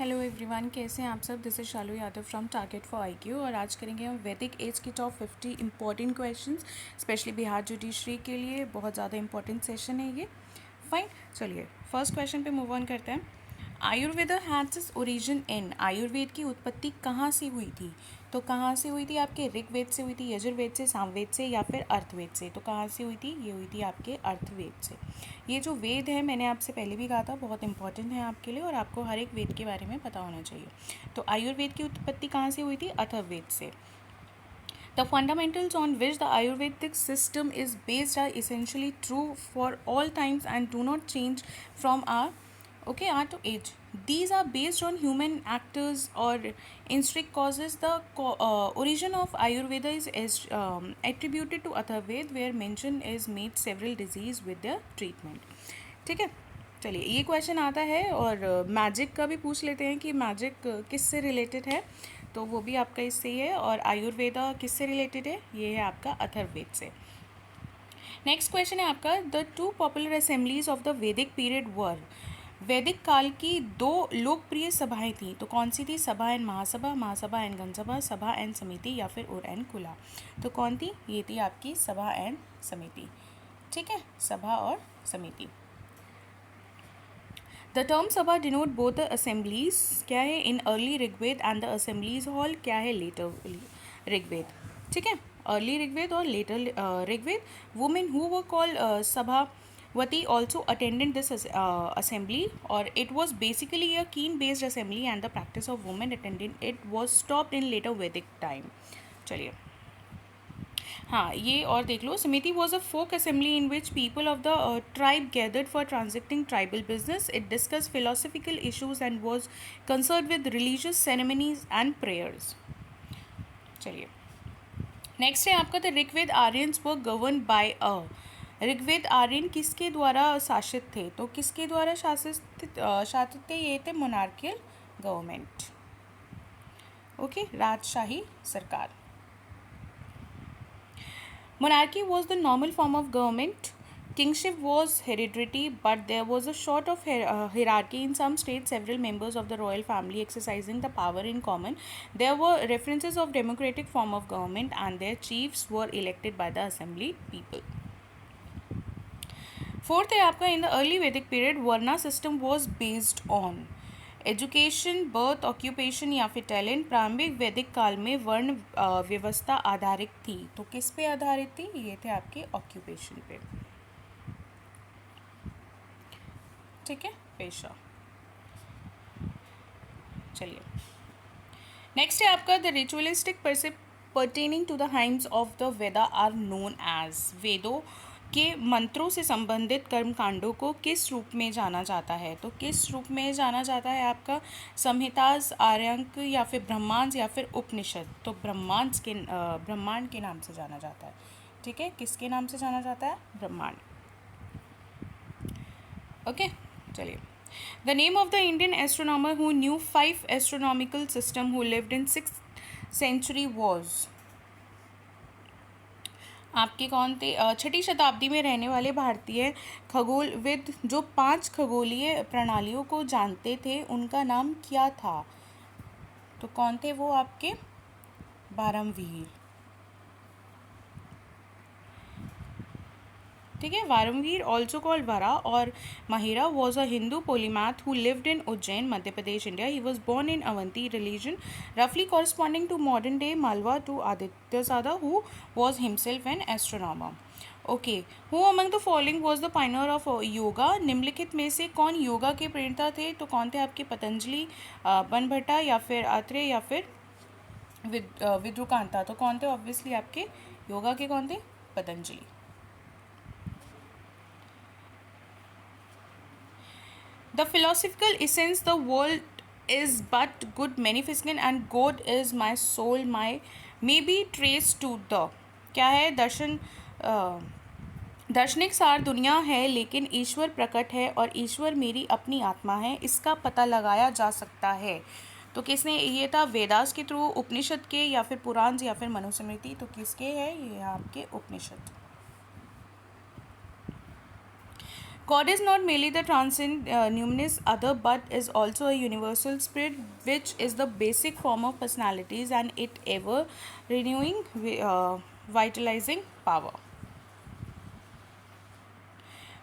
Hello everyone, कैसे हैं आप सब। This is Shalu Yadav from target for IQ और आज करेंगे हम वैदिक एज के top 50 important questions, specially Bihar judiciary के लिए बहुत ज़्यादा इंपॉर्टेंट सेशन है ये। फाइन, चलिए फर्स्ट क्वेश्चन पे मूव ऑन करते हैं। आयुर्वेदा हैज़ इट्स ओरिजिन इन, आयुर्वेद की उत्पत्ति कहाँ से हुई थी? तो कहाँ से हुई थी? आपके ऋग्वेद से हुई थी, यजुर्वेद से, सामवेद से या फिर अर्थवेद से? तो कहाँ से हुई थी? ये हुई थी आपके अर्थवेद से। ये जो वेद है, मैंने आपसे पहले भी कहा था, बहुत इंपॉर्टेंट है आपके लिए और आपको हर एक वेद के बारे में पता होना चाहिए। तो आयुर्वेद की उत्पत्ति कहाँ से हुई थी? अथर्ववेद से। The fundamentals on which the Ayurvedic system is based are essentially true for all times and do not change from our to age. These are based on human actors or intrinsic causes. The origin of Ayurveda is attributed to Atharvaved, where mention is made several disease with their treatment. ठीक है, चलिए ये question आता है और magic का भी पूछ लेते हैं कि मैजिक किससे रिलेटेड है। तो वो भी आपका इससे ही है। और आयुर्वेदा किससे रिलेटेड है? ये है आपका अथर्ववेद से। नेक्स्ट क्वेश्चन है आपका, the two popular assemblies of the Vedic period वर, वैदिक काल की दो लोकप्रिय सभाएं थी। तो कौन सी थी? सभा एंड महासभा, महासभा एंड गणसभा, सभा एंड समिति या फिर उर एंड कुला। तो कौन थी? ये थी आपकी सभा एंड समिति। ठीक है, सभा और समिति। The term sabha denote both the assemblies, क्या है, in early Rigveda and the assemblies hall, क्या है, लेटर ऋग्वेद। ठीक है, अर्ली ऋग्वेद और later Rigveda. Women who were called Sabhavati also attended this assembly, or it was basically a keen based assembly and the practice of women attending it was stopped in later Vedic time. चलिए हाँ, ये और देख लो। Samiti was a folk assembly in which people of the tribe gathered for transacting tribal business. It discuss philosophical issues and was concern with religious ceremonies and prayers. चलिए next है आपका, the Rigveda Aryans were govern by a, Rigveda Aryan किसके द्वारा शासित थे? तो किसके द्वारा शासित थे? ये थे मोनार्कियल गवर्नमेंट। ओके, राजशाही सरकार। Monarchy was the normal form of government. Kingship was hereditary, but there was a sort of hierarchy in some states, several members of the royal family exercising the power in common. There were references of democratic form of government and their chiefs were elected by the assembly people. Fourth है आपका, in the early Vedic period, Varna system was based on education, birth, occupation या फिर talent. प्रारंभिक वैदिक काल में वर्ण व्यवस्था आधारित थी. तो किस पे आधारित थी? ये थे आपके ऑक्यूपेशन पे. ठीक है, पेशा. चलिए नेक्स्ट है आपका, the ritualistic pertaining to the hymns of the Veda are known as, वेदों के मंत्रों से संबंधित कर्मकांडों को किस रूप में जाना जाता है? तो किस रूप में जाना जाता है आपका? संहितास, आर्यांक या फिर ब्रह्मांड या फिर उपनिषद. तो ब्रह्मांड के नाम से जाना जाता है. ठीक है, किसके नाम से जाना जाता है? ब्रह्मांड. ओके, चलिए. The name of the Indian astronomer who knew 5 astronomical system who lived in 6th century was, आपके कौन थे? 6ठी शताब्दी में रहने वाले भारतीय खगोलविद जो 5 खगोलीय प्रणालियों को जानते थे, उनका नाम क्या था? तो कौन थे वो आपके? वारमवीर. ठीक है, वारमवीर also called Varahamihira was a Hindu polymath who lived in Ujjain, Madhya Pradesh, India. He was born in Avanti region, रफली corresponding to modern day Malwa, to Aditya Sada who was himself an astronomer. Okay, who among the following was the pioneer of yoga, निम्नलिखित में से कौन योगा के प्रणेता थे? तो कौन थे आपके? पतंजलि, बनभट्टा या फिर आत्रेय या फिर विद्रुकांता. तो कौन थे? ऑब्वियसली आपके योगा के कौन थे? Patanjali. The philosophical essence, the world is but good manifestation and God is my soul, my may be traced to the, क्या है? दार्शनिक सार दुनिया है लेकिन ईश्वर प्रकट है और ईश्वर मेरी अपनी आत्मा है, इसका पता लगाया जा सकता है. तो किसने? ये था वेदास के थ्रू, उपनिषद के या फिर पुराण या फिर मनुस्मृति. तो किसके है? ये आपके उपनिषद. God is not merely the transcendent numinous other, but is also a universal spirit, which is the basic form of personalities and it ever renewing, vitalizing power.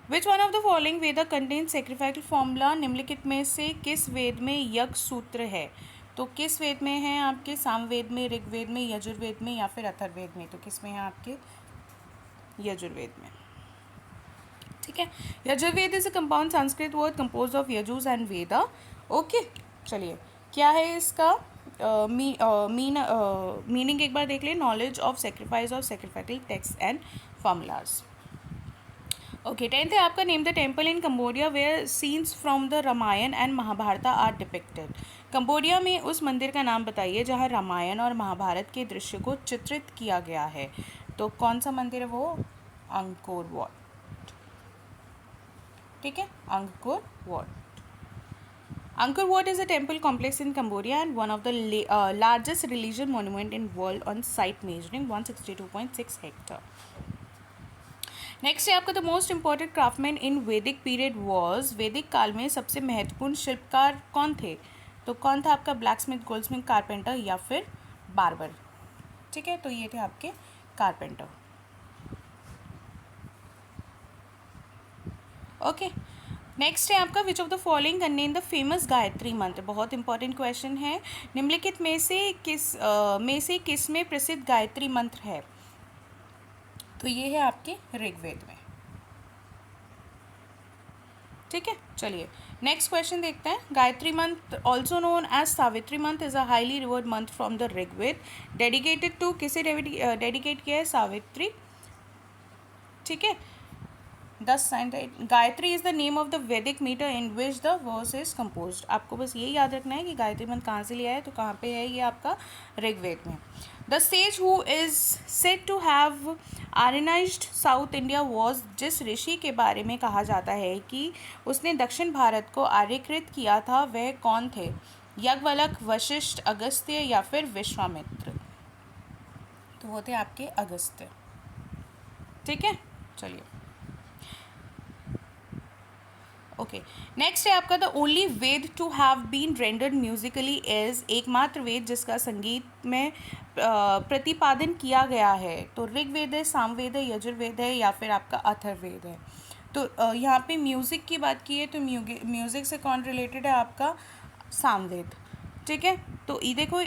Which one of the following Veda contains sacrificial formula? निम्नलिखित में से किस वेद में यज्ञ सूत्र है? तो किस वेद में है आपके? सामवेद में, ऋग्वेद में, यजुर्वेद में या फिर अथर्ववेद में? तो किस में है आपके? यजुर्वेद में. ठीक है. Yajurveda is a compound Sanskrit word compose of yajus and Veda. Okay, चलिए क्या है इसका मीनिंग एक बार देख ले. Knowledge of sacrifice of sacrificial text and formulas. Okay, 10th है आपका name the temple in Cambodia where scenes from the Ramayana and Mahabharata are depicted. Cambodia में उस मंदिर का नाम बताइए जहाँ रामायण और महाभारत के दृश्य को चित्रित किया गया है. तो कौन सा मंदिर है वो? Angkor what. ठीक है, Angkor what. Angkor Wat is a temple complex in Cambodia and one of the largest religious monument in world on site measuring 162.6 hectare. Next है आपका द मोस्ट इम्पॉर्टेंट क्राफ्टमैन इन वैदिक पीरियड वॉज. वैदिक काल में सबसे महत्वपूर्ण शिल्पकार कौन थे? तो कौन था आपका? Black Smith, gold Smith, carpenter या फिर बार्बर. ठीक है, तो ये थे आपके कारपेंटर. ओके, नेक्स्ट है आपका विच of the following contain the famous Gayatri मंत्र. बहुत इंपॉर्टेंट क्वेश्चन है. निम्नलिखित में से किस में प्रसिद्ध गायत्री मंत्र है? तो ये है आपके ऋग्वेद में. ठीक है, चलिए नेक्स्ट क्वेश्चन देखते हैं. गायत्री मंत्र also known as Savitri mantra is a highly revered mantra from the Rigveda. Dedicated to, किसे डेडिकेट किया है? सावित्री. ठीक है, 10 Gayatri is the name of the Vedic meter in which the verse is composed. आपको बस ये याद रखना है कि गायत्री मंत्र कहाँ से लिया है. तो कहाँ पे है ये आपका? ऋग्वेद में. The sage who is said to have Aryanized South India was. जिस ऋषि के बारे में कहा जाता है कि उसने दक्षिण भारत को आर्यकृत किया था, वह कौन थे? याज्ञवल्क्य, वशिष्ठ, अगस्त्य या फिर विश्वामित्र. तो वो थे आपके अगस्त्य. ठीक है, चलिए. ओके, नेक्स्ट है आपका the only Veda to have been rendered musically is. एकमात्र वेद जिसका संगीत में प्रतिपादन किया गया है. तो ऋग्वेद है, सामवेद है, यजुर्वेद है या फिर आपका अथर्ववेद है. तो यहाँ पे म्यूज़िक की बात की है तो म्यूज़िक से कौन रिलेटेड है? आपका सामवेद. ठीक है, तो ये देखो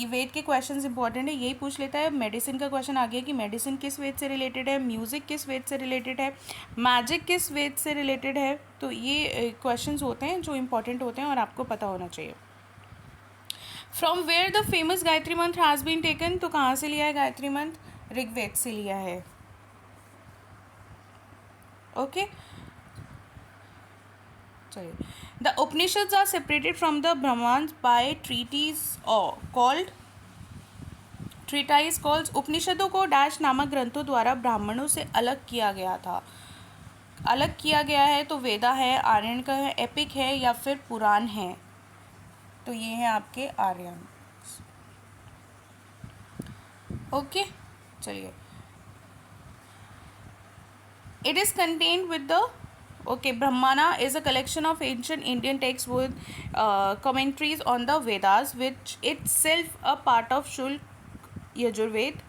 वेद के क्वेश्चंस इंपॉर्टेंट है, यही पूछ लेता है. मेडिसिन का क्वेश्चन आ गया कि मेडिसिन किस वेद से रिलेटेड है, म्यूज़िक किस वेद से रिलेटेड है, मैजिक किस वेद से रिलेटेड है. तो ये क्वेश्चंस होते हैं जो इंपॉर्टेंट होते हैं और आपको पता होना चाहिए. From where the famous Gayatri mantra has been taken. तो कहाँ से लिया है गायत्री मंत्र? ऋग्वेद से लिया है. ओके, चलिए. The Upanishads are separated from the Brahmanda by treaties called उपनिषदों को डैश नामक ग्रंथों द्वारा ब्राह्मणों से अलग किया गया था. अलग किया गया है तो वेदा है, आर्यन का है, एपिक है या फिर पुराण है. तो ये है आपके आर्यन. ओके, चलिए. It is contained with the Brahmana is a collection of ancient Indian texts with commentaries on the Vedas, which itself a part of Shulk Yajurved.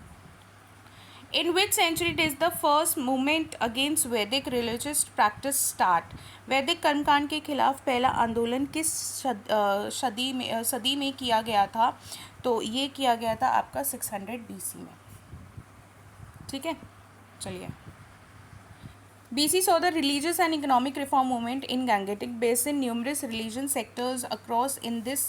In which century did the first movement against Vedic religious practice start? वैदिक कर्मकांड के खिलाफ पहला आंदोलन किस सदी में किया गया था? तो ये किया गया था आपका 600 BC में. ठीक है, चलिए. BC saw the religious and economic reform movement in Gangetic Basin. Numerous religious sectors across in this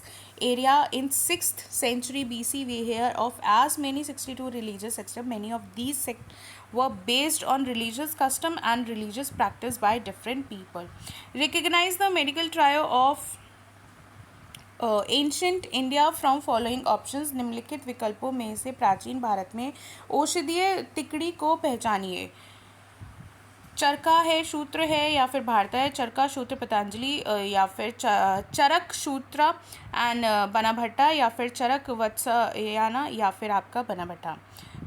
area in 6th century BC. We hear of as many 62 religious sectors. Many of these sectors were based on religious custom and religious practice by different people. Recognize the medical trio of ancient India from following options. निम्नलिखित विकल्पों में से प्राचीन भारत में औषधीय तिकड़ी को पहचानिए. चरका है, सूत्र है या फिर भारत है. चरका, सूत्र पतंजलि या फिर चरक सूत्र एंड बनाभट्टा या फिर चरक वत्सयाना या फिर आपका बनाभट्टा.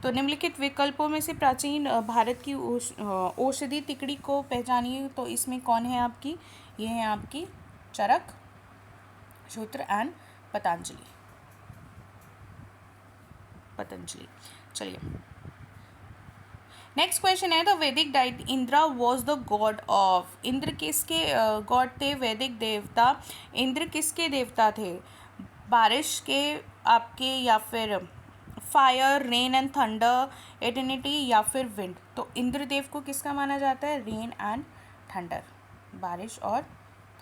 तो निम्नलिखित विकल्पों में से प्राचीन भारत की औषधि तिकड़ी को पहचानिए। तो इसमें कौन है आपकी, ये है आपकी चरक, शूद्र एंड पतंजलि। चलिए नेक्स्ट क्वेश्चन है, द वैदिक diet Indira was the god of. Indra किसके गॉड थे? वैदिक देवता इंद्र किसके देवता थे? बारिश के आपके, या फिर fire, rain and thunder, eternity, या फिर विंड। तो इंद्रदेव को किसका माना जाता है? रेन एंड थंडर, बारिश और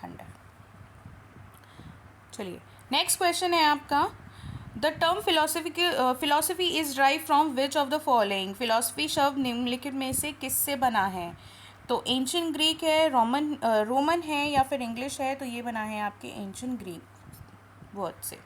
थंडर। चलिए नेक्स्ट क्वेश्चन है आपका, the term philosophy is drive from which of the following. Philosophy शब्द निम्नलिखित में से किससे बना है? तो एंशियंट ग्रीक है, रोमन है, या फिर इंग्लिश है। तो ये बना है आपके एंशियंट ग्रीक वर्ड से।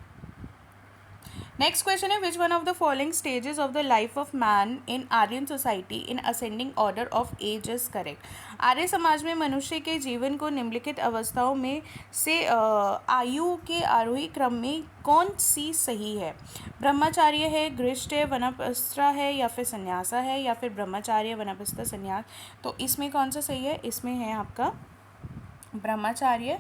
नेक्स्ट क्वेश्चन है, which one of the following stages of the life of man in Aryan society in ascending order of age is correct. आर्य समाज में मनुष्य के जीवन को निम्नलिखित अवस्थाओं में से आयु के आरोही क्रम में कौन सी सही है? ब्रह्मचार्य है, गृहस्थ है, वनप्रस्थ है, या फिर संन्यास है, या फिर ब्रह्मचार्य, वनप्रस्थ, संन्यास। तो इसमें कौन सा सही है? इसमें है आपका ब्रह्मचार्य,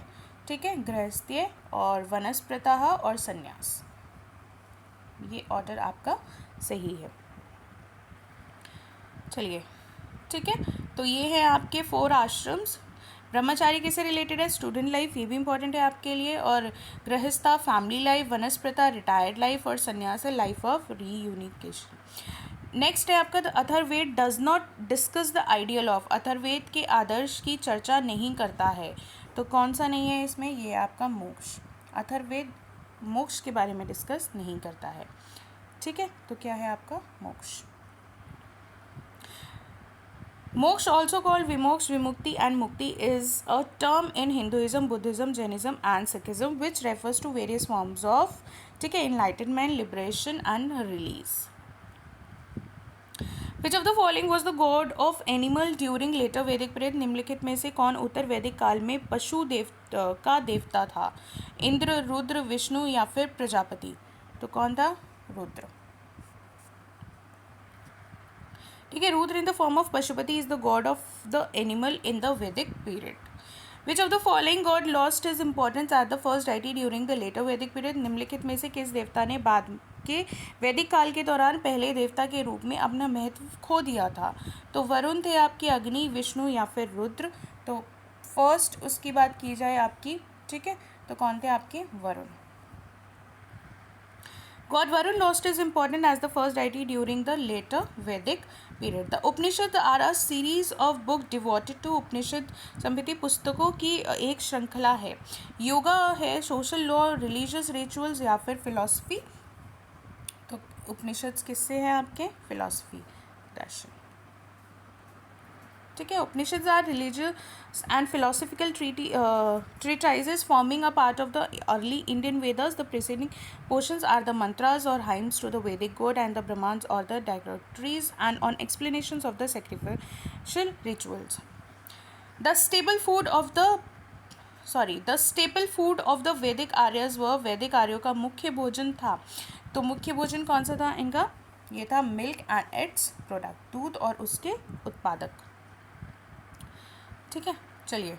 ठीक है, गृहस्थ्य और वनस्पतः और संन्यास। ये ऑर्डर आपका सही है। चलिए ठीक है, तो ये है आपके 4 आश्रम्स। ब्रह्मचारी किससे रिलेटेड है? स्टूडेंट लाइफ, ये भी इंपॉर्टेंट है आपके लिए। और गृहस्था फैमिली लाइफ, वनस्पता रिटायर्ड लाइफ, और संन्यास है लाइफ ऑफ रीयूनिकेशन। नेक्स्ट है आपका, the Atharvaveda does not discuss the ideal of. Atharvaveda के आदर्श की चर्चा नहीं करता है। तो कौन सा नहीं है इसमें? ये आपका मोक्ष। अथर्ववेद मोक्ष के बारे में डिस्कस नहीं करता है, ठीक है। तो क्या है आपका? Moksha. Moksha also called vimoksha, vimukti and mukti is a term in Hinduism, Buddhism, Jainism and Sikhism which refers to various forms of, ठीक है, enlightenment, liberation and release. Which of the following was the god of animal during later Vedic period. निम्नलिखित में से कौन उत्तर वैदिक काल में पशु का देवता था? इंद्र, रुद्र, विष्णु, या फिर प्रजापति। तो कौन था? रुद्र, ठीक है। Rudra in the form of Pashupati is the god of the animal in the Vedic period. Which of the following god lost his importance at the first deity during the later Vedic period. निम्नलिखित में से किस देवता ने बाद के वैदिक काल के दौरान पहले देवता के रूप में अपना महत्व खो दिया था? तो वरुण थे आपके, अग्नि, विष्णु, या फिर रुद्र। तो फर्स्ट उसकी बात की जाए आपकी, ठीक है, तो कौन थे आपके? Varun. God Varun lost his importance as the first deity during the later Vedic period. The Upanishads are a series of books devoted to Upanishad संबंधी पुस्तकों की एक श्रृंखला है। योगा है, सोशल लॉ, रिलीजियस रिचुअल्स, या फिर फिलॉसफी। तो उपनिषद किससे हैं आपके? फिलॉसफी, दर्शन, ठीक है। Upanishad are religious and philosophical treatises forming a part of the early Indian Vedas. The preceding portions are the mantras or hymns to the Vedic god, and the Brahmans or the directories and on explanations of the sacrificial rituals. The staple food of the Vedic Aryas were, वैदिक आर्यों का मुख्य भोजन था। तो मुख्य भोजन कौन सा था इनका? ये था मिल्क एंड इट्स प्रोडक्ट, दूध और उसके उत्पादक, ठीक है। चलिए,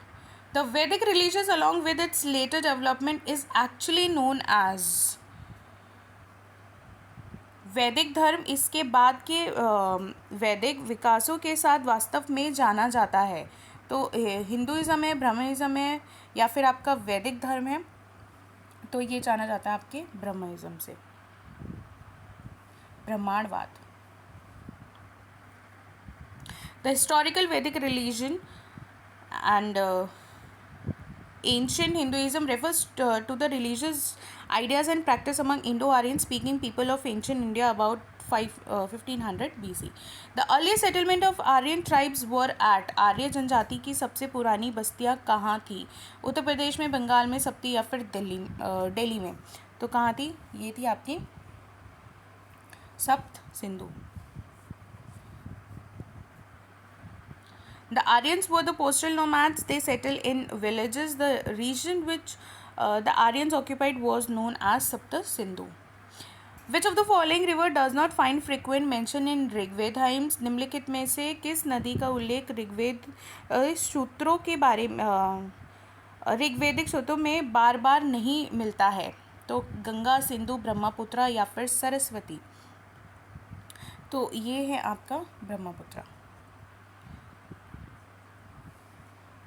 the Vedic religious along with its later development is actually known as. वैदिक धर्म इसके बाद के वैदिक विकासों के साथ वास्तव में जाना जाता है। तो हिंदुइज्म है, ब्रह्मइज्म है, या फिर आपका वैदिक धर्म है। तो ये जाना जाता है आपके ब्रह्मइज्म से, ब्रह्मांडवाद। द हिस्टोरिकल वैदिक religion and ancient Hinduism refers to the religious ideas and practice among Indo-Aryan speaking people of ancient India about 1500 BC. The earliest settlement of Aryan tribes were at, आर्य जनजाति की सबसे पुरानी बस्तियाँ कहाँ थी? उत्तर प्रदेश में, बंगाल में, सप्ती, या फिर दिल्ली में। तो कहाँ थी? ये थी आपकी सप्त Sindhu. The Aryans were the postal nomads. They settled in villages. The region which the Aryans occupied was known as Sapta Sindhu. Which of the following river does not find frequent mention in Rigveda hymns, निम्नलिखित में से किस नदी का उल्लेख ऋग्वेद सूत्रों के बारे में ऋग्वेदिक सूत्रों में बार बार नहीं मिलता है? तो गंगा, सिंधु, ब्रह्मपुत्र या फिर सरस्वती। तो ये है आपका ब्रह्मपुत्र।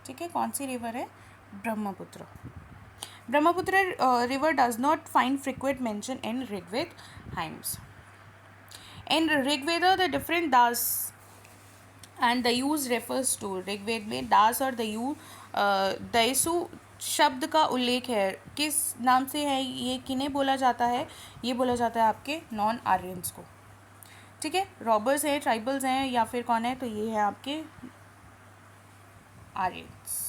ठीक है, कौन सी रिवर है? Brahmaputra. Brahmaputra river does not find frequent mention in Rigveda hymns. In Rigveda the different dasa and Dasyus refers to, Rigveda में दास और दयसु शब्द का उल्लेख है, किस नाम से है? ये किन्हें बोला जाता है? ये बोला जाता है आपके नॉन आर्यंस को। ठीक है, रॉबर्स हैं, ट्राइबल्स हैं, या फिर कौन है? तो ये है आपके Aryans.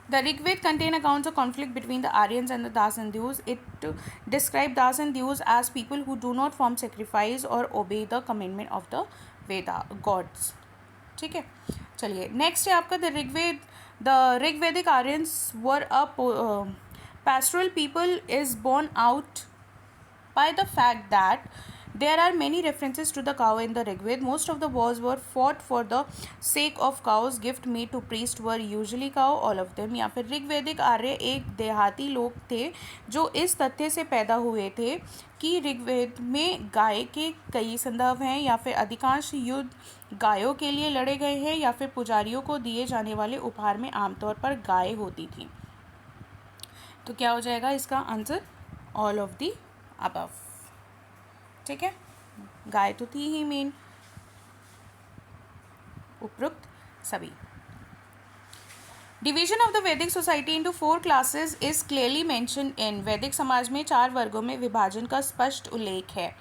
The Rigved contain accounts of conflict between the Aryans and the Das and Deus. It describes Das and Deus as people who do not perform sacrifice or obey the commandment of the Veda gods. ठीक है, चलिए next है आपका the Rigvedic Aryans were a pastoral people is born out by the fact that there are many references to the cow in the Rigved. Most of the wars were fought for the sake of cows. Gift made to priest were usually cow, all of them. या फिर ऋग्वेदिक आर्य एक देहाती लोग थे जो इस तथ्य से पैदा हुए थे कि ऋग्वेद में गाय के कई संदर्भ हैं, या फिर अधिकांश युद्ध गायों के लिए लड़े गए हैं, या फिर पुजारियों को दिए जाने वाले उपहार में आमतौर पर गाय होती थी। तो क्या हो जाएगा इसका answer? All of the above. ठीक है, गाय तो थी ही मेन, उपरोक्त सभी। डिवीजन ऑफ द वैदिक society into 4 classes is clearly mention in, वैदिक समाज में 4 वर्गों में विभाजन का स्पष्ट उल्लेख है।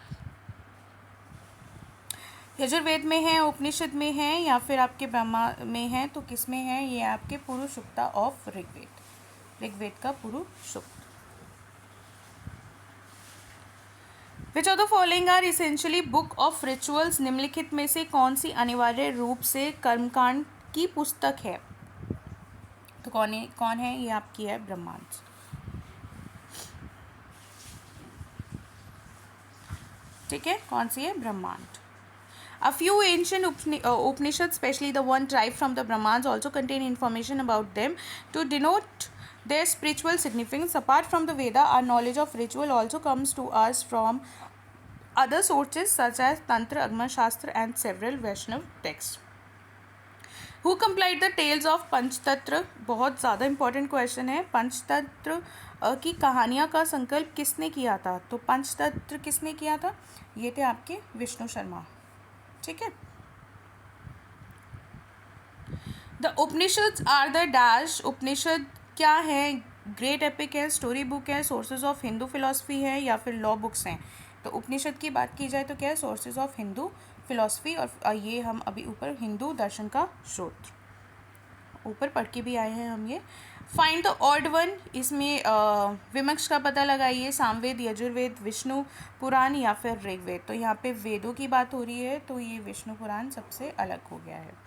यजुर्वेद में है, उपनिषद में है, या फिर आपके ब्रह्मा में है। तो किस में है? ये आपके पुरुषुक्ता ऑफ ऋग्वेद, ऋग्वेद का Purushasukta. Which of the following are essentially book of rituals, निम्नलिखित में से कौन सी अनिवार्य रूप से कर्मकांड की पुस्तक है? तो कौन है? ये आपकी है ब्रह्मांड। ठीक है, कौन सी है? ब्रह्मांड। A few ancient Upanishads, especially the one derived from the Brahmans, also contain information about them to denote their spiritual significance. Apart from the Veda, our knowledge of ritual also comes to us from other sources such as Tantra, Agama Shastra and several Vaishnav texts. Who compiled the tales of Panchatantra? बहुत ज़्यादा important question है। पंचतंत्र की कहानियाँ का संकल्प किसने किया था? तो पंचतंत्र किसने किया था? ये थे आपके विष्णु शर्मा। ठीक है, the Upanishads are the dash, Upanishad क्या है? ग्रेट एपिक है, स्टोरी बुक है, सोर्सेज ऑफ हिंदू फिलॉसफी है, या फिर लॉ बुक्स हैं। तो उपनिषद की बात की जाए तो क्या है? सोर्सेज ऑफ हिंदू फिलॉसफी, और ये हम अभी ऊपर हिंदू दर्शन का स्रोत ऊपर पढ़ के भी आए हैं हम ये। फाइंड द ऑड वन, इसमें विमक्ष का पता लगाइए। सामवेद, यजुर्वेद, विष्णु पुराण या फिर ऋग्वेद। तो यहाँ पे वेदों की बात हो रही है, तो ये विष्णु पुराण सबसे अलग हो गया है।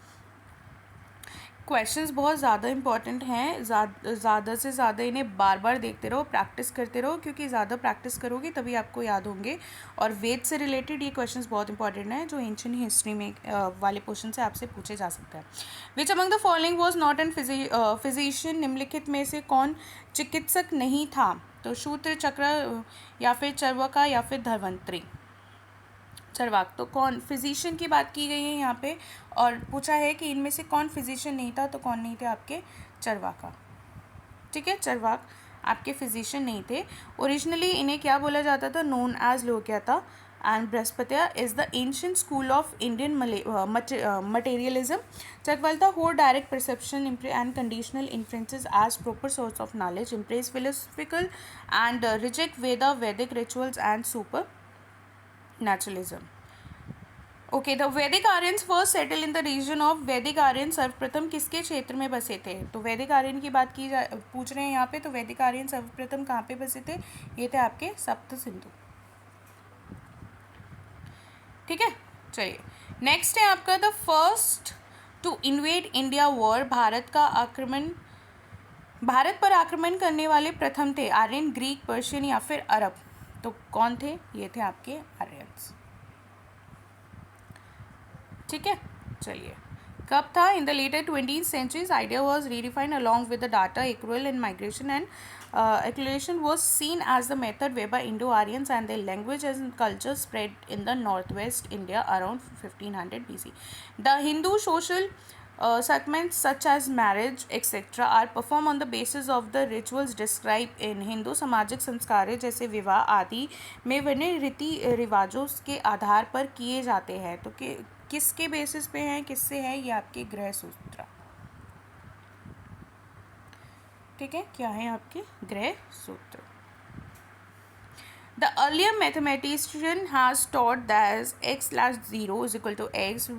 क्वेश्चंस बहुत ज़्यादा इंपॉर्टेंट हैं, ज़्यादा से ज़्यादा इन्हें बार बार देखते रहो, प्रैक्टिस करते रहो, क्योंकि ज़्यादा प्रैक्टिस करोगे तभी आपको याद होंगे। और वेद से रिलेटेड ये क्वेश्चंस बहुत इंपॉर्टेंट हैं जो एंशिएंट हिस्ट्री में वाले पोर्शन से आपसे पूछे जा सकते हैं। Which among the following was not an physician, निम्नलिखित में से कौन चिकित्सक नहीं था? तो शूद्र, चक्र या फिर चर्वका या फिर धन्वंतरी। चरवाक, तो कौन? फिजिशियन की बात की गई है यहाँ पे, और पूछा है कि इनमें से कौन फिजिशियन नहीं था? तो कौन नहीं थे? आपके चरवाका। ठीक है, चरवाक आपके फिजिशियन नहीं थे। ओरिजिनली इन्हें क्या बोला जाता था? Known as Lokayata. And Brihaspatya is the ancient school of Indian materialism. Charvaka hold direct perception and conditional influences as proper source of knowledge, impress philosophical and reject Veda, Vedic rituals and super naturalism. Okay, the Vedic Aryans first settled in the region of Vedic Aryans सर्वप्रथम किसके क्षेत्र में बसे थे? तो वैदिक आर्यन की बात पूछ रहे हैं यहाँ पे। तो वैदिक आर्यन सर्वप्रथम कहाँ पे बसे थे? ये थे आपके सप्त सिंधु। ठीक है, चलिए नेक्स्ट है आपका the first to invade India was, Bharat पर आक्रमण करने वाले प्रथम थे आर्यन, ग्रीक, पर्शियन या फिर अरब। तो कौन थे? ये थे आपके आर्यंस। ठीक है, चलिए। कब था? In the later 20th centuries idea was redefined along with the data equal in migration and accumulation was seen as the method whereby Indo-Aryans and their language and culture spread in the northwest India around 1500 BC. The Hindu social sacraments such as marriage etc. are performed on the basis of the rituals described in Hindu सामाजिक संस्कार जैसे विवाह आदि में बने रीति रिवाजों के आधार पर किए जाते हैं। तो किसके बेसिस पे हैं, किससे है? ये आपके गृह सूत्र। ठीक है, क्या है आपके गृह सूत्र? The earlier mathematician has taught that x/0 is equal to x.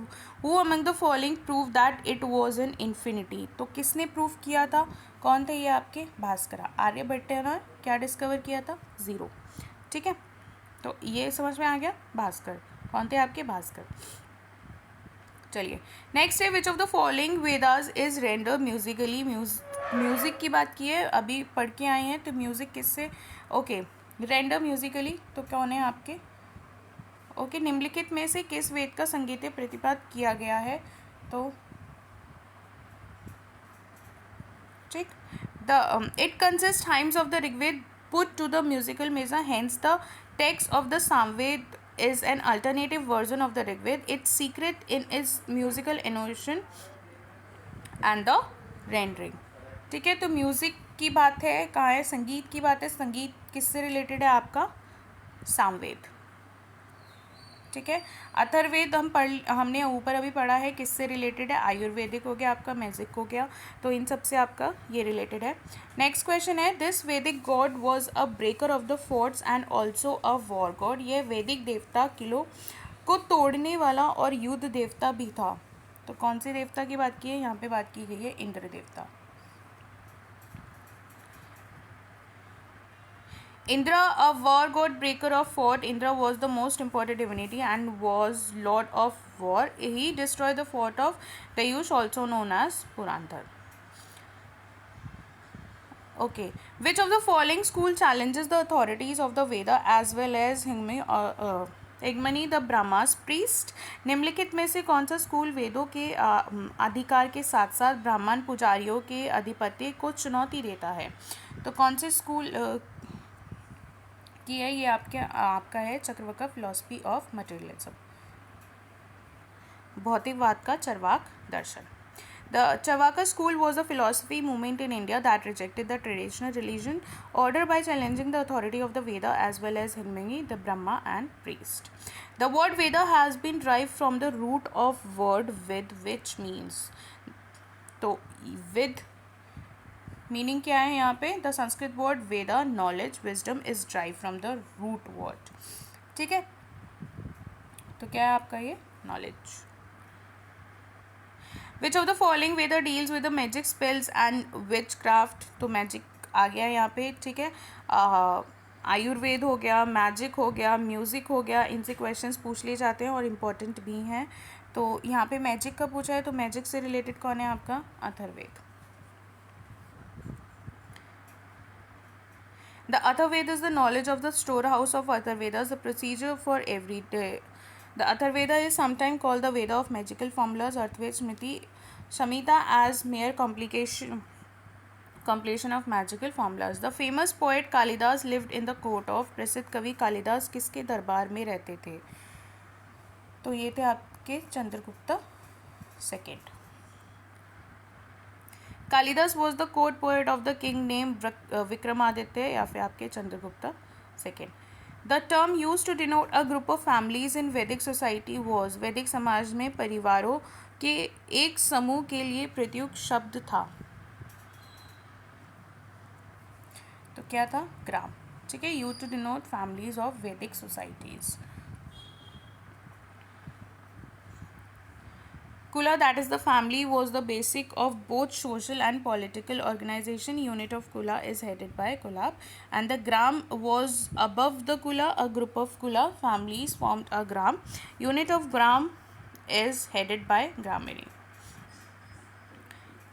Who among the following proved that it was an infinity? तो किसने प्रूव किया था? कौन थे ये आपके? भास्कर। आर्यभट्ट ने क्या डिस्कवर किया था? ज़ीरो। ठीक है, तो ये समझ में आ गया। भास्कर कौन थे आपके? भास्कर। चलिए, नेक्स्ट है विच of the following Vedas is render Musically. Music की बात की है, अभी पढ़ के आए हैं, तो म्यूजिक किससे? ओके, रेंडर म्यूजिकली तो कौन है आपके? ओके, निम्नलिखित में से किस वेद का संगीत प्रतिपादित किया गया है? तो ठीक, the it consist hymns of the Rigveda put to the musical measure, hence the text of the Samaveda is an alternative version of the Rigved. Its secret in its musical innovation and the rendering. ठीक है, तो music की बात है, कहाँ है? संगीत की बात है। संगीत किससे रिलेटेड है आपका? सामवेद। ठीक है, अथर्ववेद हमने ऊपर अभी पढ़ा है, किससे रिलेटेड है? आयुर्वेदिक हो गया आपका, मैजिक हो गया, तो इन सब से आपका ये रिलेटेड है। नेक्स्ट क्वेश्चन है, दिस वैदिक God was a breaker of the forts and also a war God. ये वैदिक देवता किलों को तोड़ने वाला और युद्ध देवता भी था। तो कौन से देवता की बात की है? यहाँ पे बात की गई है इंद्र देवता। Indra, a war god, breaker of fort. Indra was the most important divinity and was lord of war. He destroyed the fort of Dayush, also known as Purandhar. Okay, which of the following school challenges the authorities of the Veda as well as Higmani the Brahma's priest? निम्नलिखित में से कौन सा school वेदों के अधिकार के साथ साथ ब्राह्मण पुजारियों के अधिपत्य को चुनौती देता है? तो कौन से स्कूल की है ये? आपका है चक्रवाका फिलॉसफी ऑफ मटेरियलिज्म, भौतिकवाद का चरवाक दर्शन। The Charvaka school was a philosophy movement in India that rejected the traditional religion order by challenging the authority of the Veda as well as हिमनी the Brahma and priest. The word Veda has been drive from the root of word vid which means. तो vid meaning क्या है यहाँ पे? The Sanskrit word Veda knowledge wisdom is drive from the root word. ठीक है, तो क्या है आपका ये? Knowledge. Which of the following Veda deals with the magic spells and witchcraft? तो मैजिक आ गया यहाँ पे। ठीक है, आयुर्वेद हो गया, मैजिक हो गया, म्यूज़िक हो गया, इनसे क्वेश्चंस पूछ लिए जाते हैं और इम्पोर्टेंट भी हैं। तो यहाँ पे मैजिक का पूछा है, तो मैजिक से रिलेटेड कौन है आपका? Atharvaveda. The Atharvaveda is the knowledge of the storehouse of Atharvadas, the procedure for every day. The Atharvaveda is sometimes called the Veda of magical formulas, Arthved, Smriti, Samhita as mere completion of magical formulas. The famous poet Kalidas lived in the court of प्रसिद्ध कवि कालिदास किसके दरबार में रहते थे? तो ये थे आपके Chandragupta second. Kalidasa was the court poet of the king name Vikramaditya या फिर आपके Chandragupta second. The term use to denote a group of families in Vedic society was. वैदिक समाज में परिवारों के एक समूह के लिए प्रयुक्त शब्द था। तो क्या था? ग्राम। ठीक है, use to denote families of Vedic societies. Kula, that is the family, was the basic of both social and political organization. Unit of Kula is headed by Kulab, and the Gram was above the Kula. A group of Kula families formed a Gram. Unit of Gram is headed by Gramini.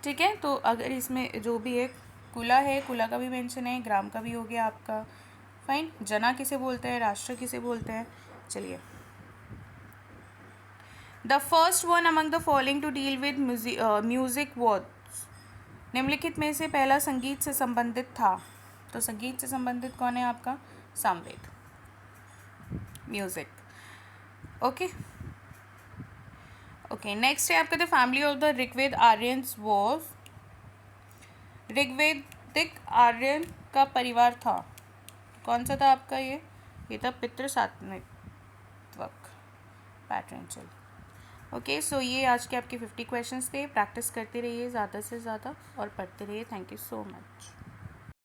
ठीक है, तो अगर इसमें जो भी एक कुला है, कुला का भी मेंशन है, ग्राम का भी हो गया आपका फाइन। जना किसे बोलते हैं, राष्ट्र किसे बोलते हैं? चलिए, the first one among the following to deal with music words, निम्नलिखित में से पहला संगीत से संबंधित था। तो संगीत से संबंधित कौन है आपका? Samaveda, music. Okay okay, next है आपका the family of the Rigveda Aryans was, Rigvedic Aryan का परिवार था, कौन सा था आपका? ये था पितृ सात्विक पैट्रेंचल। ओके, सो ये आज के आपके 50 क्वेश्चंस थे। प्रैक्टिस करते रहिए ज़्यादा से ज़्यादा और पढ़ते रहिए। Thank you so much.